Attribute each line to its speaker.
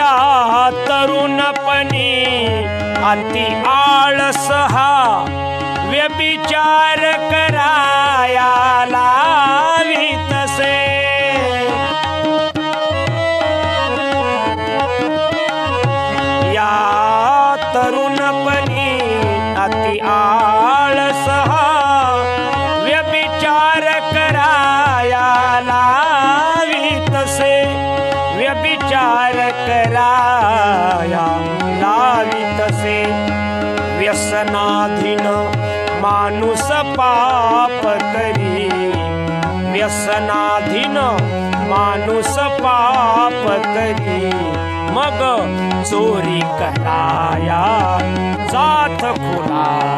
Speaker 1: या तरुणपणी अति आळस हा व्यभिचार कराया लावितसे. या तरुणपणी अति आळस हा व्यभिचार कराया लावितसे. व्यभिचार कराया लावितसे. व्यसनाधीन माणूस पाप करी. व्यसनाधीन माणूस पाप करी. मग चोरी कराया जात खुला.